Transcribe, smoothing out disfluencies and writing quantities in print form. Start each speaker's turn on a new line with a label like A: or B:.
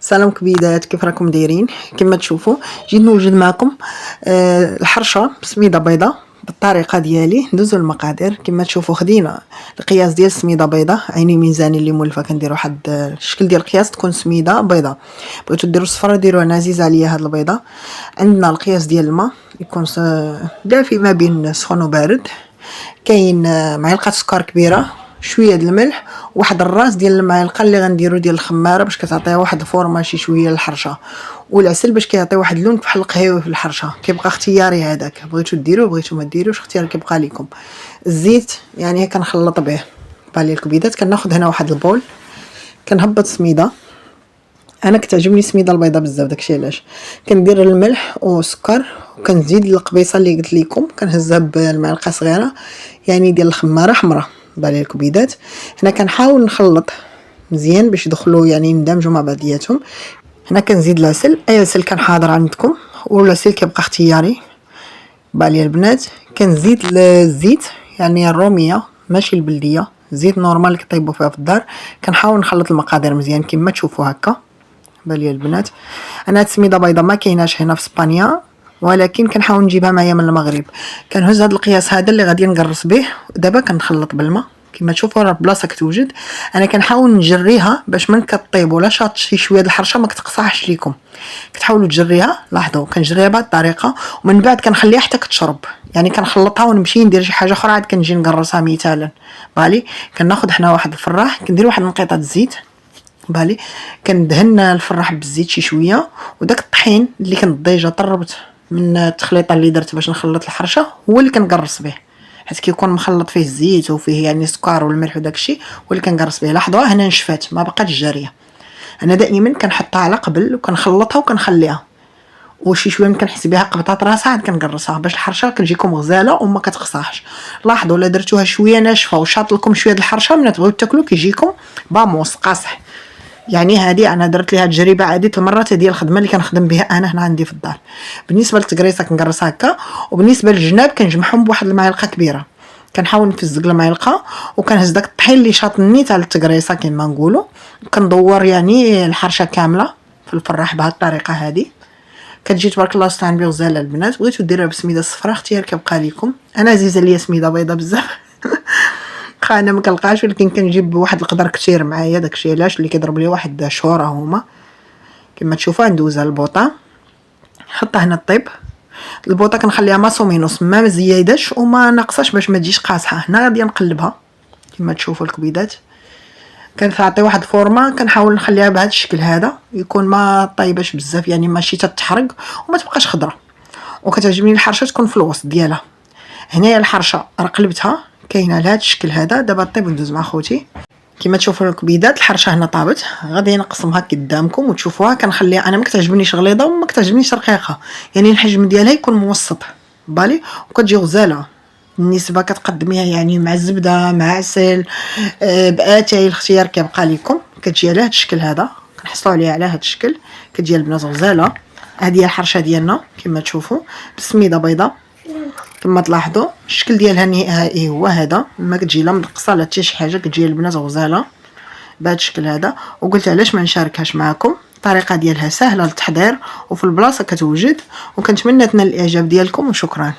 A: سلام كبيدات، كيف راكم دايرين؟ كما تشوفوا جيت نوجد معكم الحرشه بسميده بيضه بالطريقه ديالي. ندوزو المقادير كما تشوفوا. خدينا القياس ديال سميده بيضه، عيني ميزاني اللي مولفه كندير واحد الشكل ديال القياس تكون سميده بيضه. بغيتو ديروا الصفراء ديروها، انا عزيزه عليا هاد البيضه. عندنا القياس ديال الماء يكون دافي ما بين سخون وبارد. كاين معلقه سكر كبيره، شويه د الملح، واحد الراس ديال المعلقه اللي غنديرو ديال الخماره باش كتعطيها واحد الفورمه شي شويه للحرشه، والعسل باش كيعطي واحد اللون بحال القهيوي في الحرشه. كيبقى اختياري هذاك، بغيتو ديروه بغيتو ما ديروش اختيار كيبقى لكم. الزيت يعني كنخلط به بالي الكبيدات. كناخذ هنا واحد البول، كنهبط سميده. انا كتعجبني سميده البيضه بزاف، داكشي علاش كندير الملح والسكر، وكنزيد القبيصه اللي قلت لكم كنهزها بالمعلقه صغيره يعني ديال الخماره حمراء بالي الكبيدات. هنا كنحاول نخلط مزيان باش يدخلوا يعني يندمجوا مع بعضياتهم. هنا كنزيد العسل، اي عسل كان حاضر عندكم، والعسل كيبقى اختياري بالي البنات. كنزيد الزيت يعني الروميه ماشي البلديه، زيت نورمال اللي كطيبوا فيها في الدار. كنحاول نخلط المقادير مزيان كما تشوفوا هكا بالي البنات. انا هاد السميده بيضه ما كايناش هنا في اسبانيا، ولكن كنحاول نجيبها معايا من المغرب. كنهز هذا القياس هذا اللي غادي نقرص به، ودابا كنخلط بالماء كما تشوفوا. راه بلاصه كتوجد، انا كنحاول نجريها باش من كطيب ولا شاط شي شويه د الحرشه ما كتقصحش ليكم. كتحاولوا تجريها، لاحظوا كنجريها بهذه الطريقه، ومن بعد كنخليها حتى كتشرب. يعني كنخلطها ونمشي ندير شي حاجه اخرى عاد كنجي نقرصها مثالا بالي. كناخذ حنا واحد الفراح، كندير واحد نقيطه الزيت بالي، كندهن الفراح بالزيت شي شويه، وداك الطحين اللي كنت ديجا طربت من التخليطه اللي درت باش نخلط الحرشه هو اللي كنقرص به، حيت كيكون مخلط فيه الزيت وفيه يعني السكر والملح وداك الشيء، هو اللي كنقرص به. لاحظوا هنا نشفات ما بقاتش جاريه. انا دائما كنحطها على قبل وكنخلطها وكنخليها، وشي شويه من كنحس بها قبطات راسها عاد كنقرصها باش الحرشه كتجيكم غزاله وما كتقصاحش. لاحظوا الا درتوها شويه ناشفه وشاط لكم شويه د الحرشه من تبغيو تاكلوا كيجيكم باموس قاصح. يعني هذه انا درت ليها تجربه عديده المرات ديال الخدمه اللي كنخدم بها انا هنا عندي في الدار. بالنسبه للتقريصه كنقرصها هكا، وبالنسبه للجناب كنجمعهم بواحد المعلقه كبيره. كنحاول نفزق المعلقه وكنهز داك الطحين اللي شاطني تاع التقريصه كما نقولوا، كندور يعني الحرشه كامله في الفراح بهذه الطريقه هذه. كتجي تبارك الله استعان بي غزاله البنات. بغيتو ديروها بسميده الصفراء اختيار كيبقى لكم. انا عزيزه ليا سميده بيضه بزاف انا ما كنلقاش، ولكن كنجيب واحد القدر كثير معايا، داكشي علاش اللي كيضرب لي واحد شهور هما كما تشوفوا. ندوزها البوطه، نحطها هنا الطيب. البوطه كنخليها ماسومينوس، ما مزياداش وما ناقصاش باش ما تجيش قاصحه. هنا غادي نقلبها كما تشوفوا الكبيدات. كنعطي واحد الفورمه، كنحاول نخليها بهذا الشكل هذا، يكون ما طايباش بزاف يعني ماشي تتحرق وما تبقاش خضره. وكتعجبني الحرشه تكون في الوسط ديالها. هنايا الحرشه راه قلبتها كاينه لهذا الشكل هذا. دابا طيب ندوز مع خوتي كما تشوفوا الكبيدات. الحرشه هنا طابت، غادي نقسمها قدامكم وتشوفوها. كنخليها انا ما كتعجبنيش غليظه وما كتعجبنيش رقيقه، يعني الحجم ديالها يكون موسط بالي، وكتجي غزاله. النسبه كتقدميها يعني مع الزبده مع عسل باتاي، الاختيار كيبقى لكم. كتجي على هذا الشكل هذا، كنحصلوا عليها على هذا الشكل. كتجي البنات غزاله. هذه هي الحرشه ديالنا كما تشوفوا بسميده بيضه. كما تلاحظوا الشكل ديالها النهائي هو هذا، ما كتجي لا مدقصه لا حتى شي حاجه، كتجي البنات غزاله بهذا الشكل هذا. وقلت علاش ما نشاركهاش معكم، الطريقه ديالها سهله للتحضير وفي البلاصه كتوجد. وكنتمنى تنال الاعجاب ديالكم وشكرا.